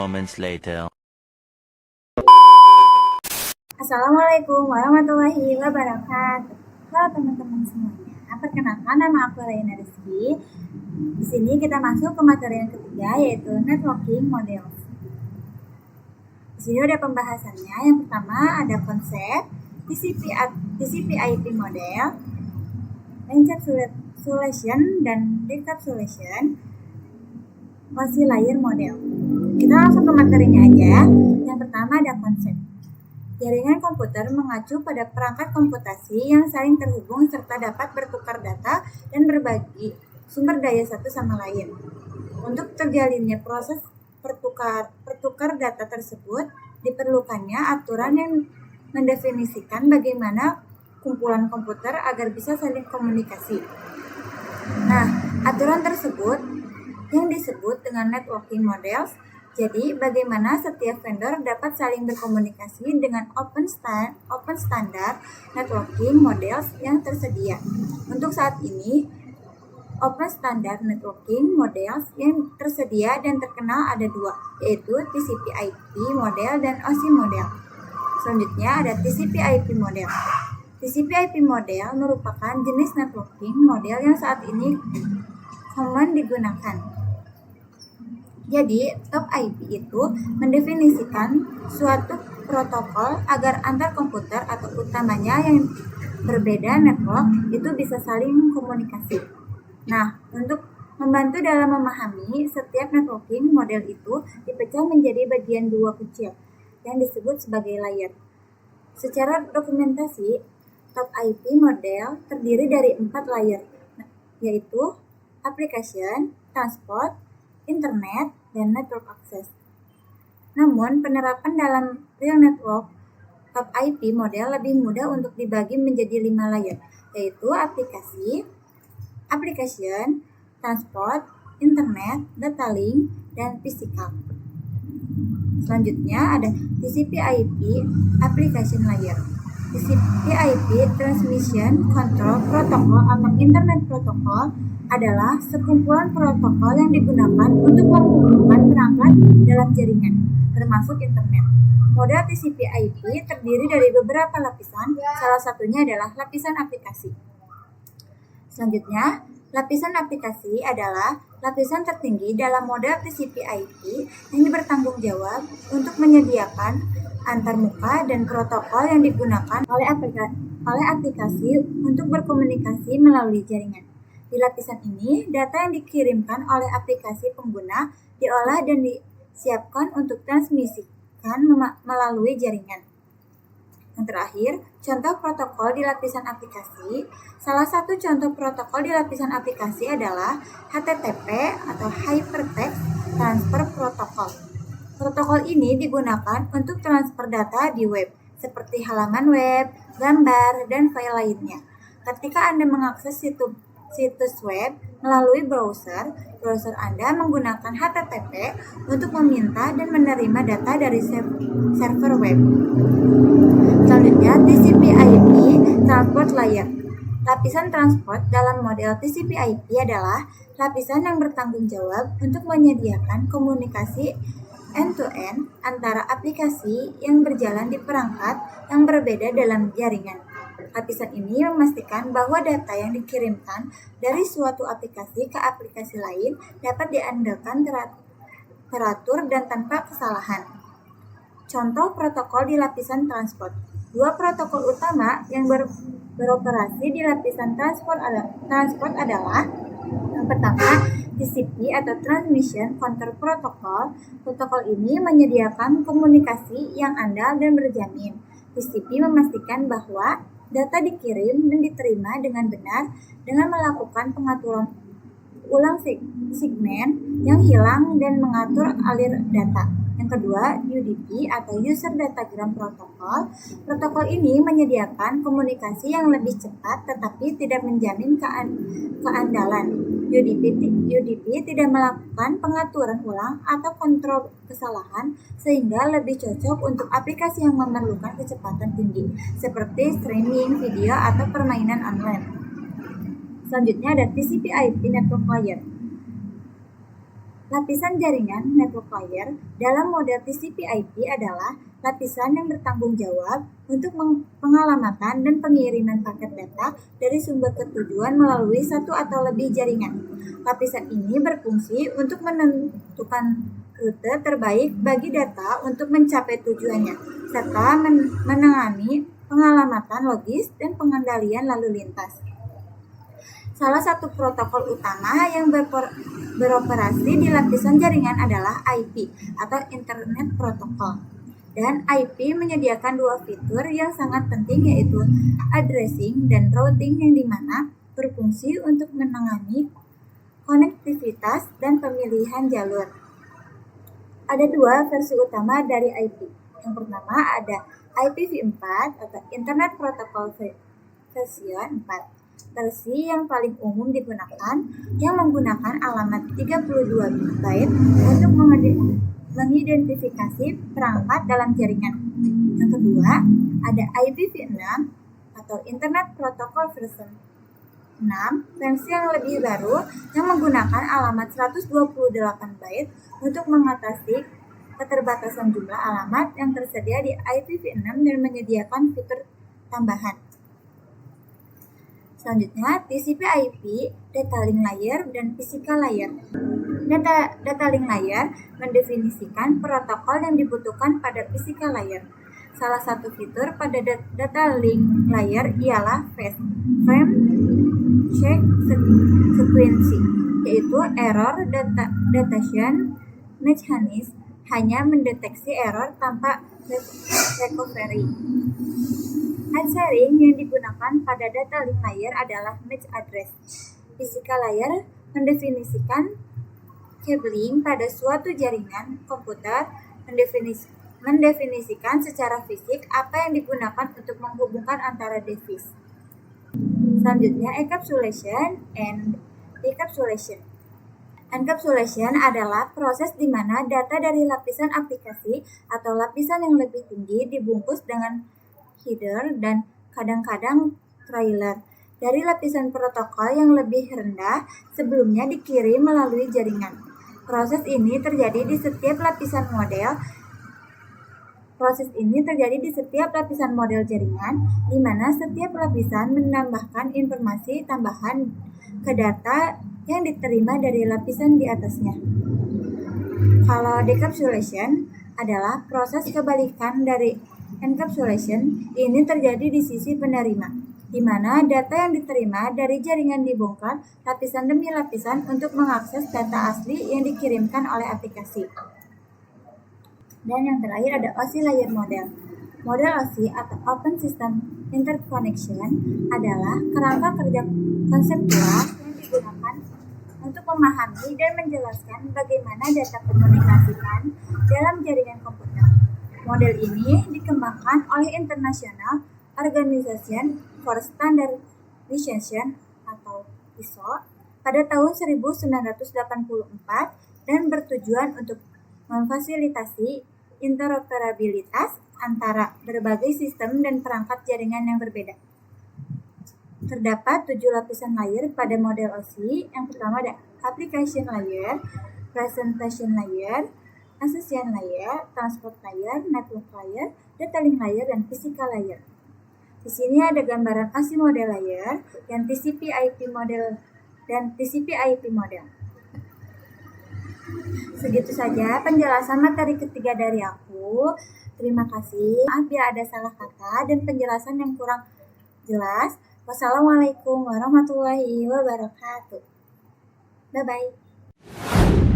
moments later. Assalamualaikum warahmatullahi wabarakatuh. Halo teman-teman semuanya. Perkenalkan, nama aku Raina Rizky. Di sini kita masuk ke materi yang ketiga, yaitu networking models. Di sini ada pembahasannya. Yang pertama ada konsep TCP/IP model, encapsulation dan decapsulation, multi-layer model. Kita langsung ke materinya aja. Yang pertama ada konsep. Jaringan komputer mengacu pada perangkat komputasi yang saling terhubung serta dapat bertukar data dan berbagi sumber daya satu sama lain. Untuk terjalinnya proses pertukar data tersebut, diperlukannya aturan yang mendefinisikan bagaimana kumpulan komputer agar bisa saling komunikasi. Nah, aturan tersebut yang disebut dengan networking models. Jadi, bagaimana setiap vendor dapat saling berkomunikasi dengan open standard networking models yang tersedia. Untuk saat ini, open standard networking models yang tersedia dan terkenal ada dua, yaitu TCP/IP model dan OSI model. Selanjutnya ada TCP/IP model. TCP/IP model merupakan jenis networking model yang saat ini common digunakan. Jadi, top IP itu mendefinisikan suatu protokol agar antar komputer atau utamanya yang berbeda network itu bisa saling komunikasi. Nah, untuk membantu dalam memahami setiap networking model itu dipecah menjadi bagian dua kecil yang disebut sebagai layer. Secara dokumentasi, top IP model terdiri dari 4 layer, yaitu application, transport, internet, dan network access. Namun, penerapan dalam real network top IP model lebih mudah untuk dibagi menjadi 5 layer, yaitu application, transport, internet, data link, dan physical. Selanjutnya ada TCP/IP application layer. TCP/IP Transmission Control Protocol atau Internet Protocol adalah sekumpulan protokol yang digunakan untuk menghubungkan perangkat dalam jaringan, termasuk internet. Model TCP/IP terdiri dari beberapa lapisan, salah satunya adalah lapisan aplikasi. Selanjutnya, lapisan aplikasi adalah lapisan tertinggi dalam model TCP/IP yang bertanggung jawab untuk menyediakan antarmuka dan protokol yang digunakan oleh aplikasi untuk berkomunikasi melalui jaringan. Di lapisan ini, data yang dikirimkan oleh aplikasi pengguna diolah dan disiapkan untuk transmisikan melalui jaringan. Yang terakhir, contoh protokol di lapisan aplikasi. Salah satu contoh protokol di lapisan aplikasi adalah HTTP atau Hypertext Transfer Protocol. Protokol ini digunakan untuk transfer data di web, seperti halaman web, gambar, dan file lainnya. Ketika Anda mengakses situs web melalui browser Anda menggunakan HTTP untuk meminta dan menerima data dari server web. Selanjutnya, TCP/IP Transport Layer. Lapisan transport dalam model TCP/IP adalah lapisan yang bertanggung jawab untuk menyediakan komunikasi end-to-end antara aplikasi yang berjalan di perangkat yang berbeda dalam jaringan. Lapisan ini memastikan bahwa data yang dikirimkan dari suatu aplikasi ke aplikasi lain dapat diandalkan teratur dan tanpa kesalahan. Contoh protokol di lapisan transport. Dua protokol utama yang beroperasi di lapisan transport adalah yang pertama, TCP atau Transmission Control Protocol. Protokol ini menyediakan komunikasi yang andal dan berjamin. TCP memastikan bahwa data dikirim dan diterima dengan benar dengan melakukan pengaturan ulang segmen yang hilang dan mengatur alir data. Yang kedua, UDP atau User Datagram Protocol. Protokol ini menyediakan komunikasi yang lebih cepat tetapi tidak menjamin keandalan. UDP tidak melakukan pengaturan ulang atau kontrol kesalahan sehingga lebih cocok untuk aplikasi yang memerlukan kecepatan tinggi seperti streaming video atau permainan online. Selanjutnya ada TCP/IP Network Layer. Lapisan jaringan network layer dalam model TCP/IP adalah lapisan yang bertanggung jawab untuk pengalamatan dan pengiriman paket data dari sumber ke tujuan melalui satu atau lebih jaringan. Lapisan ini berfungsi untuk menentukan rute terbaik bagi data untuk mencapai tujuannya, serta menangani pengalamatan logis dan pengendalian lalu lintas. Salah satu protokol utama yang beroperasi di lapisan jaringan adalah IP atau Internet Protocol. Dan IP menyediakan dua fitur yang sangat penting, yaitu addressing dan routing, yang dimana berfungsi untuk menangani konektivitas dan pemilihan jalur. Ada dua versi utama dari IP. Yang pertama ada IPv4 atau Internet Protocol version 4. Versi yang paling umum digunakan yang menggunakan alamat 32 byte untuk mengidentifikasi perangkat dalam jaringan. Yang kedua, ada IPv6 atau Internet Protocol version 6, versi yang lebih baru yang menggunakan alamat 128 byte untuk mengatasi keterbatasan jumlah alamat yang tersedia di IPv6 dan menyediakan fitur tambahan. Selanjutnya, TCP/IP, data link layer, dan physical layer. Data link layer mendefinisikan protokol yang dibutuhkan pada physical layer. Salah satu fitur pada data link layer ialah frame check sequence, yaitu error detection mechanism hanya mendeteksi error tanpa recovery. Head sharing yang digunakan pada data link layer adalah MAC address. Physical layer mendefinisikan cabling pada suatu jaringan komputer, mendefinisikan secara fisik apa yang digunakan untuk menghubungkan antara device. Selanjutnya, encapsulation and decapsulation. Encapsulation adalah proses di mana data dari lapisan aplikasi atau lapisan yang lebih tinggi dibungkus dengan header dan kadang-kadang trailer dari lapisan protokol yang lebih rendah sebelumnya dikirim melalui jaringan. Proses ini terjadi di setiap lapisan model jaringan, di mana setiap lapisan menambahkan informasi tambahan ke data yang diterima dari lapisan di atasnya. Kalau decapsulation adalah proses kebalikan dari encapsulation, ini terjadi di sisi penerima, di mana data yang diterima dari jaringan dibongkar lapisan demi lapisan untuk mengakses data asli yang dikirimkan oleh aplikasi. Dan yang terakhir ada OSI layer model. Model OSI atau Open System Interconnection adalah kerangka kerja konseptual yang digunakan untuk memahami dan menjelaskan bagaimana data komunikasikan dalam jaringan komputer. Model ini dikembangkan oleh International Organization for Standardization atau ISO pada tahun 1984 dan bertujuan untuk memfasilitasi interoperabilitas antara berbagai sistem dan perangkat jaringan yang berbeda. Terdapat 7 lapisan layer pada model OSI. Yang pertama ada application layer, presentation layer, association layer, transport layer, network layer, data link layer, dan physical layer. Di sini ada gambaran OSI model layer dan TCP/IP model Segitu saja penjelasan materi ketiga dari aku. Terima kasih. Maaf bila ada salah kata dan penjelasan yang kurang jelas. Wassalamualaikum warahmatullahi wabarakatuh. Bye-bye.